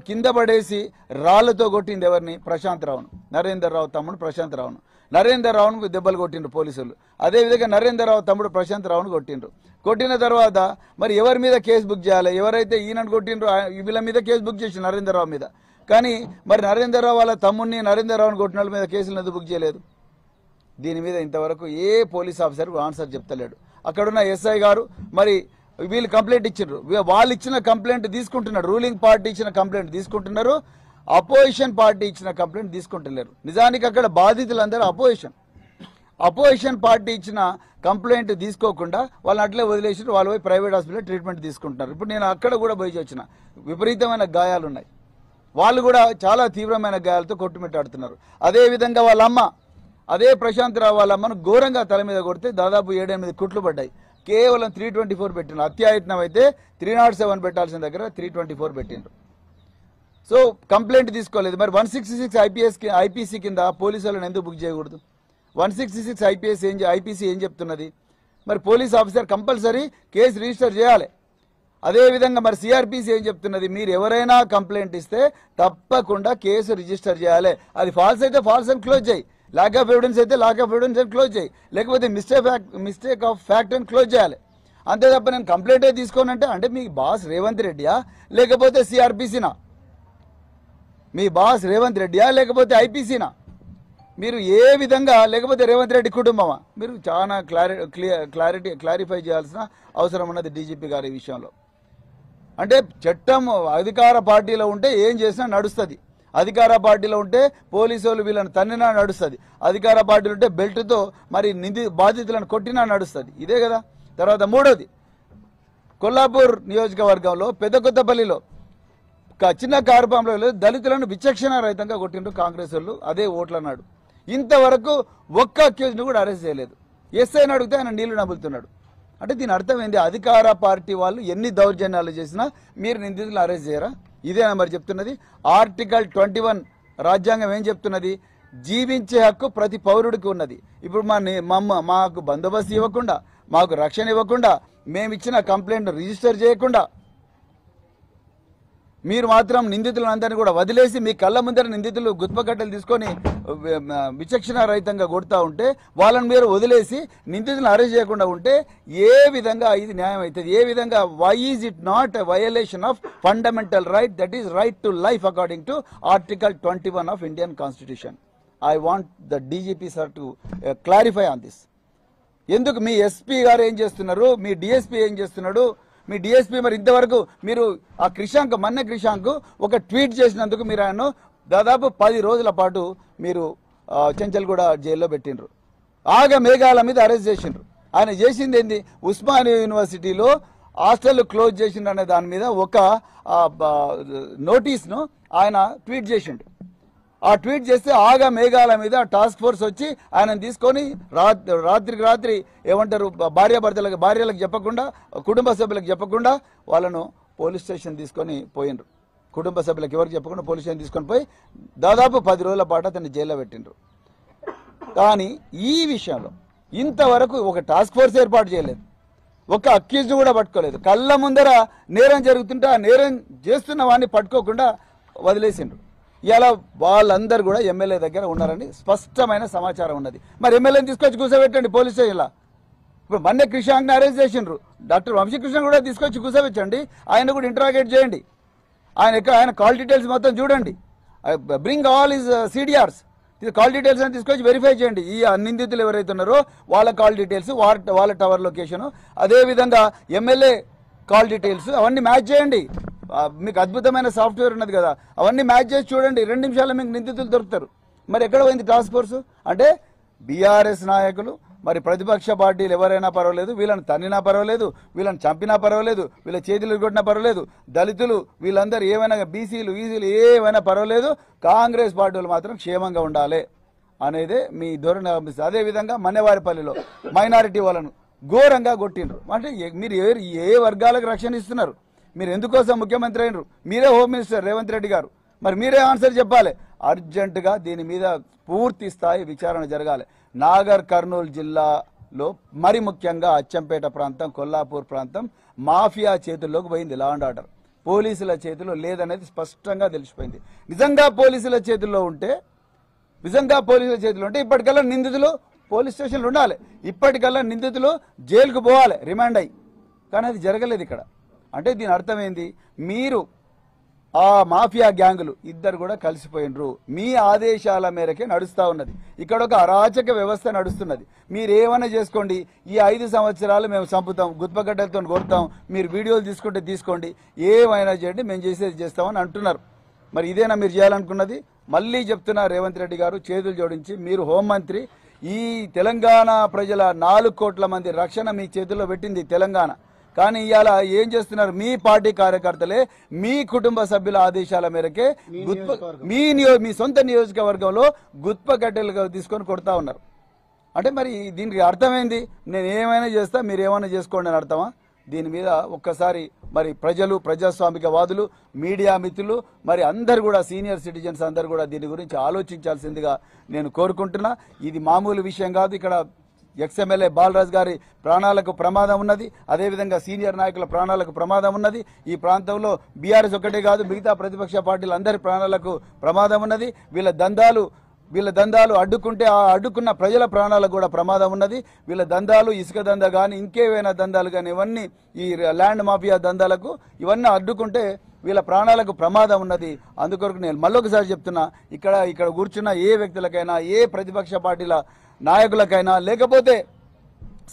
కింద పడేసి రాళ్లతో కొట్టింది ఎవరిని? ప్రశాంత్ రావును, నరేందర్ రావు తమ్ముడు ప్రశాంత్ రావును. నరేందర్ రావును దెబ్బలు కొట్టిండ్రు పోలీసులు. అదేవిధంగా నరేందర్ రావు తమ్ముడు ప్రశాంత్ రావును కొట్టిండ్రు. కొట్టిన తర్వాత మరి ఎవరి మీద కేసు బుక్ చేయాలి? ఎవరైతే ఈయనను కొట్టిండ్రో వీళ్ళ మీద కేసు బుక్ చేసి నరేందర్ రావు మీద. కానీ మరి నరేందర్ రావు వాళ్ళ తమ్ముడిని నరేందర్ రావును కొట్టిన వాళ్ళ మీద కేసులు ఎందుకు బుక్ చేయలేదు? దీని మీద ఇంతవరకు ఏ పోలీస్ ఆఫీసర్ ఆన్సర్ చెప్తలేడు. అక్కడున్న ఎస్ఐ గారు మరి వీళ్ళు కంప్లైంట్ ఇచ్చిండ్రు, వాళ్ళు ఇచ్చిన కంప్లైంట్ తీసుకుంటున్నారు. రూలింగ్ పార్టీ ఇచ్చిన కంప్లైంట్ తీసుకుంటున్నారు, అపోజిషన్ పార్టీ ఇచ్చిన కంప్లైంట్ తీసుకుంటున్నారు. నిజానికి అక్కడ బాధితులందరూ అపోజిషన్ పార్టీ ఇచ్చిన కంప్లైంట్ తీసుకోకుండా వాళ్ళని అట్లే వదిలేసి వాళ్ళు పోయి ప్రైవేట్ హాస్పిటల్ ట్రీట్మెంట్ తీసుకుంటున్నారు. ఇప్పుడు నేను అక్కడ కూడా పోయి వచ్చిన, విపరీతమైన గాయాలు ఉన్నాయి. వాళ్ళు కూడా చాలా తీవ్రమైన గాయాలతో కొట్టుమిట్టాడుతున్నారు. అదేవిధంగా వాళ్ళ అమ్మ, అదే ప్రశాంత్ రావు వాళ్ళ అమ్మను ఘోరంగా తల మీద కొడితే దాదాపు 7-8 కుట్లు పడ్డాయి. కేవలం 324 పెట్టిండ్రు. హత్యాయత్నం అయితే 307 పెట్టాల్సిన దగ్గర 324 పెట్టిండ్రు. సో కంప్లైంట్ తీసుకోలేదు. మరి 166 ఐపీసీ కింద పోలీసులను ఎందుకు బుక్ చేయకూడదు? 166 ఐపీసీ ఏం చెప్తున్నది? మరి police officer compulsory case register చేయాలి. అదేవిధంగా మరి సిఆర్పిసి ఏం చెప్తున్నది? మీరు ఎవరైనా కంప్లైంట్ ఇస్తే తప్పకుండా కేసు రిజిస్టర్ చేయాలి. అది ఫాల్స్ అయితే ఫాల్స్ అని క్లోజ్ చేయి, లాక్ ఆఫ్ ఎవిడెన్స్ అయితే లాక్ ఆఫ్ ఎవిడెన్స్ అని క్లోజ్ చేయి, లేకపోతే మిస్టేక్ ఆఫ్ ఫ్యాక్ట్ అని క్లోజ్ చేయాలి. అంతే తప్ప నేను కంప్లైంటే తీసుకోనంటే అంటే మీ బాస్ రేవంత్ రెడ్డియా లేకపోతే సిఆర్పిసినా? మీ బాస్ రేవంత్ రెడ్డియా లేకపోతే ఐపీసీనా? మీరు ఏ విధంగా, లేకపోతే రేవంత్ రెడ్డి కుటుంబమా? మీరు చాలా క్లారిఫై చేయాల్సిన అవసరం ఉన్నది డీజీపీ గారి విషయంలో. అంటే చట్టం అధికార పార్టీలో ఉంటే ఏం చేసినా నడుస్తుంది. అధికార పార్టీలో ఉంటే పోలీసు వాళ్ళు వీళ్ళని తన్నినా నడుస్తుంది. అధికార పార్టీలో ఉంటే బెల్ట్తో మరి బాధితులను కొట్టినా నడుస్తుంది. ఇదే కదా. తర్వాత మూడోది, కొల్లాపూర్ నియోజకవర్గంలో పెద్ద కొత్తపల్లిలో చిన్న కార్పంలో దళితులను విచక్షణ రహితంగా కొట్టిండ్రు కాంగ్రెస్ వాళ్ళు. అదే ఓట్లన్నాడు. ఇంతవరకు ఒక్క అక్యూజ్ను కూడా అరెస్ట్ చేయలేదు. ఎస్ఐని అడిగితే ఆయన నీళ్లు నములుతున్నాడు. అంటే దీని అర్థం ఏంది? అధికార పార్టీ వాళ్ళు ఎన్ని దౌర్జన్యాలు చేసినా మీరు నిందితులు అరెస్ట్ చేయరా? ఇదేనా మరి చెప్తున్నది? ఆర్టికల్ 21 రాజ్యాంగం ఏం చెప్తున్నది? జీవించే హక్కు ప్రతి పౌరుడికి ఉన్నది. ఇప్పుడు మాకు బందోబస్తు ఇవ్వకుండా, మాకు రక్షణ ఇవ్వకుండా, మేమిచ్చిన కంప్లైంట్ రిజిస్టర్ చేయకుండా మీరు మాత్రం నిందితులందరినీ కూడా వదిలేసి మీ కళ్ళ ముందర నిందితులు గుత్పకట్టలు తీసుకొని విచక్షణ రహితంగా కొడుతూ ఉంటే వాళ్ళని మీరు వదిలేసి నిందితులను అరెస్ట్ చేయకుండా ఉంటే ఏ విధంగా ఇది న్యాయం అవుతుంది? ఏ విధంగా? Why is it not a violation of fundamental right, that is right to life according to article 21 of Indian constitution? I want the DGP sir to clarify on this. ఎందుకు మీ ఎస్పీ గారు ఏం చేస్తున్నారు? మీ డిఎస్పీ ఏం చేస్తున్నాడు? మీ DSP మరి ఇంతవరకు మీరు ఆ మన్నె క్రిషాంక్ ఒక ట్వీట్ చేసినందుకు మీరు ఆయన దాదాపు 10 రోజుల పాటు మీరు చెంచల్గూడ జైల్లో పెట్టిండ్రు. మేఘాల మీద అరెస్ట్ చేసిండ్రు. ఆయన చేసింది ఏంది? ఉస్మానియా యూనివర్సిటీలో హాస్టల్ క్లోజ్ చేసిండ్రు అనే దాని మీద ఒక నోటీస్ను ఆయన ట్వీట్ చేసిండు. ఆ ట్వీట్ చేస్తే మేఘాల మీద టాస్క్ ఫోర్స్ వచ్చి ఆయనను తీసుకొని రాత్రికి రాత్రి ఏమంటారు భార్యలకు చెప్పకుండా, కుటుంబ సభ్యులకు చెప్పకుండా వాళ్ళను పోలీస్ స్టేషన్ తీసుకొని పోయిండ్రు. కుటుంబ సభ్యులకు ఎవరికి చెప్పకుండా పోలీస్ స్టేషన్ తీసుకొని పోయి దాదాపు 10 రోజుల పాటు అతన్ని జైల్లో పెట్టిండ్రు. కానీ ఈ విషయంలో ఇంతవరకు ఒక టాస్క్ ఫోర్స్ ఏర్పాటు చేయలేదు, ఒక అక్యూజ్ను కూడా పట్టుకోలేదు. కళ్ళ ముందర నేరం జరుగుతుంటే ఆ నేరం చేస్తున్న వాడిని పట్టుకోకుండా వదిలేసిండ్రు. ఇలా వాళ్ళందరూ కూడా ఎమ్మెల్యే దగ్గర ఉన్నారని స్పష్టమైన సమాచారం ఉన్నది. మరి ఎమ్మెల్యేని తీసుకొచ్చి కూర్చోబెట్టండి పోలీస్ స్టేషన్లో. ఇప్పుడు మన్నె క్రిషాంక్ని అరెస్ట్ చేసిండ్రు, డాక్టర్ వంశీకృష్ణ కూడా తీసుకొచ్చి కూర్చోబెట్టండి, ఆయన కూడా ఇంటరాగేట్ చేయండి, ఆయన కాల్ డీటెయిల్స్ మొత్తం చూడండి, bring all is CDRs, call details అని తీసుకొచ్చి వెరిఫై చేయండి. ఈ నిందితులు ఎవరైతే ఉన్నారో వాళ్ళ కాల్ డీటెయిల్స్, వాళ్ళ టవర్ లొకేషను, అదేవిధంగా ఎమ్మెల్యే కాల్ డీటెయిల్స్ అవన్నీ మ్యాచ్ చేయండి. మీకు అద్భుతమైన సాఫ్ట్వేర్ ఉన్నది కదా, అవన్నీ మ్యాచ్ చేసి చూడండి. 2 నిమిషాల్లో మీకు నిందితులు దొరుకుతారు. మరి ఎక్కడ పోయింది టాస్క్ ఫోర్సు? అంటే బీఆర్ఎస్ నాయకులు మరి ప్రతిపక్ష పార్టీలు ఎవరైనా పర్వాలేదు, వీళ్ళని తన్నినా పర్వాలేదు, వీళ్ళని చంపినా పర్వాలేదు, వీళ్ళ చేతులు కొట్టినా పర్వాలేదు, దళితులు వీళ్ళందరూ ఏమైనా బీసీలు ఈసీలు ఏమైనా పర్వాలేదు, కాంగ్రెస్ పార్టీలు మాత్రం క్షేమంగా ఉండాలి అనేదే మీ ధోరణి అనిపిస్తుంది. అదేవిధంగా మన్నెవారిపల్లిలో మైనారిటీ వాళ్ళను ఘోరంగా కొట్టిండ్రు. అంటే మీరు ఏ వర్గాలకు రక్షణ ఇస్తున్నారు? మీరు ఎందుకోసం ముఖ్యమంత్రి అయినరు? మీరే హోమ్ మినిస్టర్ రేవంత్ రెడ్డి గారు. మరి మీరే ఆన్సర్ చెప్పాలి. అర్జెంటుగా దీని మీద పూర్తి స్థాయి విచారణ జరగాలి. నాగర్ కర్నూలు జిల్లాలో మరి ముఖ్యంగా అచ్చంపేట ప్రాంతం, కొల్లాపూర్ ప్రాంతం మాఫియా చేతుల్లోకి పోయింది లా అండ్ ఆర్డర్. పోలీసుల చేతిలో లేదనేది స్పష్టంగా తెలిసిపోయింది. నిజంగా పోలీసుల చేతుల్లో ఉంటే ఇప్పటికల్లా నిందితులు పోలీస్ స్టేషన్లు ఉండాలి, ఇప్పటికల్లా నిందితులు జైలుకు పోవాలి రిమాండ్ అయ్యి. కానీ అది జరగలేదు ఇక్కడ. అంటే దీని అర్థం ఏంది? మీరు ఆ మాఫియా గ్యాంగులు ఇద్దరు కూడా కలిసిపోయినరు. మీ ఆదేశాల మేరకే నడుస్తూ ఉన్నది. ఇక్కడ ఒక అరాచక వ్యవస్థ నడుస్తున్నది. మీరు ఏమైనా చేసుకోండి, ఈ 5 సంవత్సరాలు మేము చంపుతాం, గుత్పగడ్డలతో కొడతాం, మీరు వీడియోలు తీసుకుంటే తీసుకోండి, ఏమైనా చేయండి, మేము చేసేది చేస్తామని అంటున్నారు. మరి ఇదేనా మీరు చేయాలనుకున్నది? మళ్ళీ చెప్తున్నా, రేవంత్ రెడ్డి గారు చేతులు జోడించి, మీరు హోంమంత్రి, ఈ తెలంగాణ ప్రజల 4 కోట్ల మంది రక్షణ మీ చేతుల్లో పెట్టింది తెలంగాణ. కానీ ఇవాళ ఏం చేస్తున్నారు? మీ పార్టీ కార్యకర్తలే మీ కుటుంబ సభ్యుల ఆదేశాల మేరకే మీ సొంత నియోజకవర్గంలో గుత్పగడ్డలు తీసుకొని కొడతా ఉన్నారు. అంటే మరి దీనికి అర్థమైంది, నేను ఏమైనా చేస్తా, మీరు ఏమైనా చేసుకోండి అని అర్థమా? దీని మీద ఒక్కసారి మరి ప్రజలు, ప్రజాస్వామికవాదులు, మీడియా మిత్రులు, మరి అందరు కూడా సీనియర్ సిటిజన్స్ అందరు కూడా దీని గురించి ఆలోచించాల్సిందిగా నేను కోరుకుంటున్నా. ఇది మామూలు విషయం కాదు. ఇక్కడ ఎక్స్ఎమ్మెల్యే బాలరాజ్ గారి ప్రాణాలకు ప్రమాదం ఉన్నది, అదేవిధంగా సీనియర్ నాయకుల ప్రాణాలకు ప్రమాదం ఉన్నది. ఈ ప్రాంతంలో బీఆర్ఎస్ ఒక్కటే కాదు, మిగతా ప్రతిపక్ష పార్టీలు అందరి ప్రాణాలకు ప్రమాదం ఉన్నది. వీళ్ళ దందాలు అడ్డుకుంటే ఆ అడ్డుకున్న ప్రజల ప్రాణాలకు కూడా ప్రమాదం ఉన్నది. వీళ్ళ దందాలు, ఇసుక దందా కానీ ఇంకేవైనా దందాలు కానీ ఇవన్నీ ఈ ల్యాండ్ మాఫియా దందాలకు ఇవన్నీ అడ్డుకుంటే వీళ్ళ ప్రాణాలకు ప్రమాదం ఉన్నది. అందుకొరకు నేను మళ్ళొకసారి చెప్తున్నా, ఇక్కడ కూర్చున్న ఏ వ్యక్తులకైనా, ఏ ప్రతిపక్ష పార్టీల నాయకులకైనా, లేకపోతే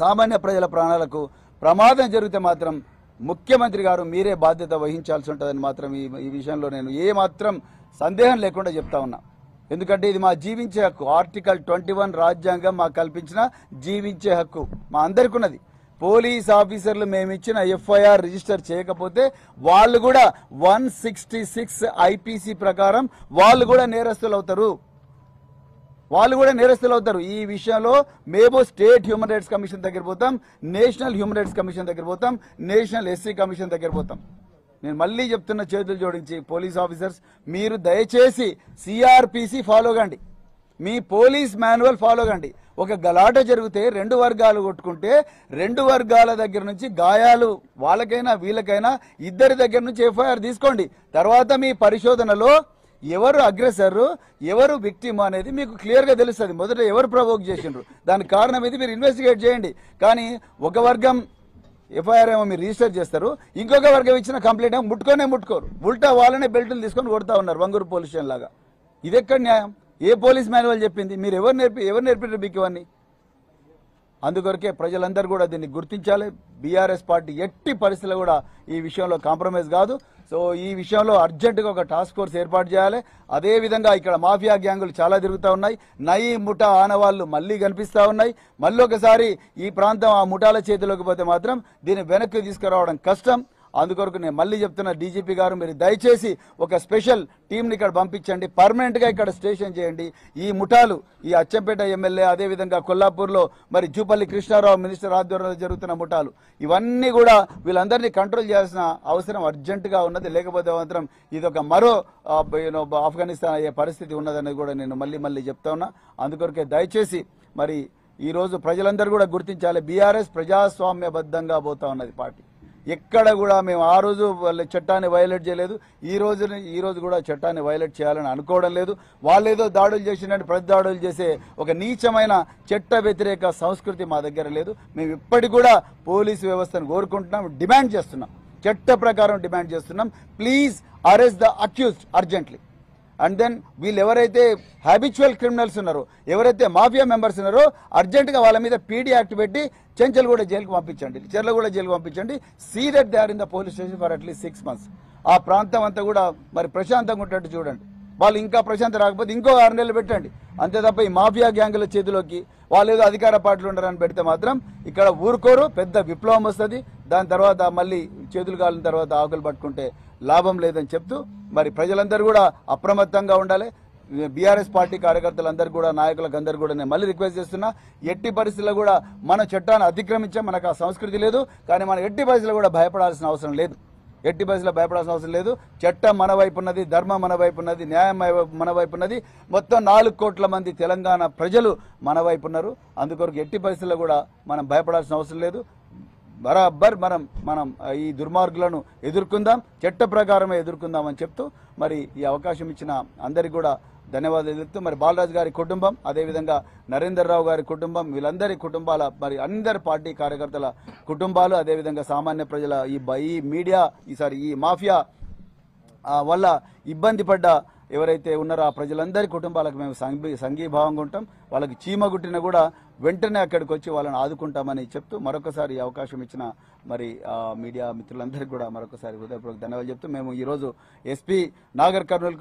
సామాన్య ప్రజల ప్రాణాలకు ప్రమాదం జరిగితే మాత్రం ముఖ్యమంత్రి గారు మీరే బాధ్యత వహించాల్సి ఉంటుందని మాత్రం ఈ విషయంలో నేను ఏమాత్రం సందేహం లేకుండా చెప్తా ఉన్నా. ఎందుకంటే ఇది మా జీవించే హక్కు. ఆర్టికల్ 21 రాజ్యాంగం మాకు కల్పించిన జీవించే హక్కు మా అందరికీ ఉన్నది. పోలీస్ ఆఫీసర్లు మేము ఇచ్చిన ఎఫ్ఐఆర్ రిజిస్టర్ చేయకపోతే వాళ్ళు కూడా 166 ఐపీసీ ప్రకారం వాళ్ళు కూడా నేరస్తులు అవుతారు. ఈ విషయంలో మేము స్టేట్ హ్యూమన్ రైట్స్ కమిషన్ దగ్గర పోతాం, నేషనల్ హ్యూమన్ రైట్స్ కమిషన్ దగ్గర పోతాం, నేషనల్ ఎస్సీ కమిషన్ దగ్గర పోతాం. నేను మళ్ళీ చెప్తున్న, చేతులు జోడించి పోలీస్ ఆఫీసర్స్, మీరు దయచేసి సిఆర్పిసి ఫాలో కండి, మీ పోలీస్ మాన్యువల్ ఫాలో కండి. ఒక గలాట జరిగితే 2 వర్గాలు కొట్టుకుంటే 2 వర్గాల దగ్గర నుంచి గాయాలు వాళ్ళకైనా వీళ్ళకైనా ఇద్దరి దగ్గర నుంచి ఎఫ్ఐఆర్ తీసుకోండి. తర్వాత మీ పరిశోధనలో ఎవరు అగ్రెసర్, ఎవరు విక్టిమ్ అనేది మీకు క్లియర్గా తెలుస్తుంది. మొదట ఎవరు ప్రవోక్ చేసిండ్రు, దానికి కారణం ఇది మీరు ఇన్వెస్టిగేట్ చేయండి. కానీ ఒక వర్గం ఎఫ్ఐఆర్ ఏమో మీరు రిజిస్టర్ చేస్తారు, ఇంకొక వర్గం ఇచ్చిన కంప్లైంట్ ఏమో ముట్టుకోరు, ఉల్టా వాళ్ళనే బెల్టులు తీసుకొని కొడతా ఉన్నారు వంగూరు పోలీస్ స్టేషన్ లాగా. ఇది ఎక్కడ న్యాయం? ఏ పోలీస్ మాన్యువల్ చెప్పింది? మీరు ఎవరు నేర్పారు మీకు ఇవన్నీ? అందుకొరకే ప్రజలందరూ కూడా దీన్ని గుర్తించాలి. బీఆర్ఎస్ పార్టీ ఎట్టి పరిస్థితుల్లో కూడా ఈ విషయంలో కాంప్రమైజ్ కాదు. సో ఈ విషయంలో అర్జెంటుగా ఒక టాస్క్ ఫోర్స్ ఏర్పాటు చేయాలి. అదేవిధంగా ఇక్కడ మాఫియా గ్యాంగులు చాలా తిరుగుతూ ఉన్నాయి, నయీ ముఠా ఆనవాళ్లు మళ్ళీ కనిపిస్తూ ఉన్నాయి. మళ్ళీ ఒకసారి ఈ ప్రాంతం ఆ ముఠాల చేతిలోకి పోతే మాత్రం దీన్ని వెనక్కి తీసుకురావడం కష్టం. అందుకొరకు నేను మళ్ళీ చెప్తున్నా, డీజీపీ గారు మీరు దయచేసి ఒక స్పెషల్ టీంని ఇక్కడ పంపించండి, పర్మనెంట్గా ఇక్కడ స్టేషన్ చేయండి. ఈ ముఠాలు, ఈ అచ్చంపేట ఎమ్మెల్యే, అదేవిధంగా కొల్లాపూర్లో మరి జూపల్లి కృష్ణారావు మినిస్టర్ ఆధ్వర్యంలో జరుగుతున్న ముఠాలు, ఇవన్నీ కూడా వీళ్ళందరినీ కంట్రోల్ చేయాల్సిన అవసరం అర్జెంటుగా ఉన్నది. లేకపోతే మాత్రం ఇది ఒక మరో ఆఫ్ఘనిస్తాన్ అయ్యే పరిస్థితి ఉన్నదనేది కూడా నేను మళ్ళీ చెప్తా ఉన్నా. అందుకొరకే దయచేసి మరి ఈరోజు ప్రజలందరూ కూడా గుర్తించాలి, బీఆర్ఎస్ ప్రజాస్వామ్యబద్ధంగా పోతా ఉన్నది పార్టీ. ఎక్కడ కూడా మేము ఆ రోజు వాళ్ళ చట్టాన్ని వైలేట్ చేయలేదు, ఈ రోజు కూడా చట్టాన్ని వైలేట్ చేయాలని అనుకోవడం లేదు. వాళ్ళు ఏదో దాడులు చేసినట్టు ప్రతి దాడులు చేసే ఒక నీచమైన చట్ట వ్యతిరేక సంస్కృతి మా దగ్గర లేదు. మేము ఇప్పటికి కూడా పోలీసు వ్యవస్థను కోరుకుంటున్నాం, డిమాండ్ చేస్తున్నాం, చట్ట ప్రకారం డిమాండ్ చేస్తున్నాం. Please arrest the accused urgently. And then వీళ్ళు ఎవరైతే హ్యాబిచువల్ క్రిమినల్స్ ఉన్నారో, ఎవరైతే మాఫియా మెంబర్స్ ఉన్నారో అర్జెంటుగా వాళ్ళ మీద పీడీ యాక్ట్ పెట్టి చెంచల్గూడ జైలుకు పంపించండి, చెర్లగూడ జైలుకు పంపించండి. See that they are in the police station for at least 6 months. ఆ ప్రాంతం అంతా కూడా మరి ప్రశాంతంగా ఉంటట్టు చూడండి. వాళ్ళు ఇంకా ప్రశాంతం రాకపోతే ఇంకో 6 నెలలు పెట్టండి. అంతే తప్ప ఈ మాఫియా గ్యాంగుల చేతిలోకి వాళ్ళు ఏదో అధికార పార్టీలు ఉండరని పెడితే మాత్రం ఇక్కడ ఊరుకోరు, పెద్ద విప్లవం వస్తుంది. దాని తర్వాత మళ్ళీ చేతులు కాలిన తర్వాత ఆకులు పట్టుకుంటే లాభం లేదని చెప్తూ మరి ప్రజలందరూ కూడా అప్రమత్తంగా ఉండాలి. బీఆర్ఎస్ పార్టీ కార్యకర్తలందరూ కూడా, నాయకులకు అందరూ కూడా నేను మళ్ళీ రిక్వెస్ట్ చేస్తున్నా, ఎట్టి పరిస్థితుల్లో కూడా మన చట్టాన్ని అతిక్రమించాం, మనకు ఆ సంస్కృతి లేదు. కానీ మనం ఎట్టి పరిస్థితుల్లో కూడా భయపడాల్సిన అవసరం లేదు, ఎట్టి పరిస్థితుల్లో భయపడాల్సిన అవసరం లేదు. చట్టం మన వైపు ఉన్నది, ధర్మం మన వైపు ఉన్నది, న్యాయం మన వైపు ఉన్నది. మొత్తం 4 కోట్ల మంది తెలంగాణ ప్రజలు మన వైపు ఉన్నారు. అందుకొరకు ఎట్టి పరిస్థితుల్లో కూడా మనం భయపడాల్సిన అవసరం లేదు. బరాబర్ మనం ఈ దుర్మార్గులను ఎదుర్కొందాం, చట్ట ప్రకారమే ఎదుర్కొందాం అని చెప్తూ మరి ఈ అవకాశం ఇచ్చిన అందరికీ కూడా ధన్యవాదాలు చెప్తూ మరి బాలరాజు గారి కుటుంబం, అదేవిధంగా నరేందర్ రావు గారి కుటుంబం, వీళ్ళందరి కుటుంబాల మరి అందరి పార్టీ కార్యకర్తల కుటుంబాలు, అదేవిధంగా సామాన్య ప్రజల ఈ మీడియా ఈ మాఫియా వల్ల ఇబ్బంది పడ్డ ఎవరైతే ఉన్నారో ఆ ప్రజలందరి కుటుంబాలకు మేము సంఘీభావంగా ఉంటాం. వాళ్ళకి చీమ గుట్టిన కూడా వెంటనే అక్కడికి వచ్చి వాళ్ళని ఆదుకుంటామని చెప్తూ మరొకసారి ఈ అవకాశం ఇచ్చిన మరి మీడియా మిత్రులందరికీ కూడా మరొకసారి హృదయపూర్వక ధన్యవాదాలు చెప్తూ మేము ఈరోజు ఎస్పీ నాగర్ కర్నూలు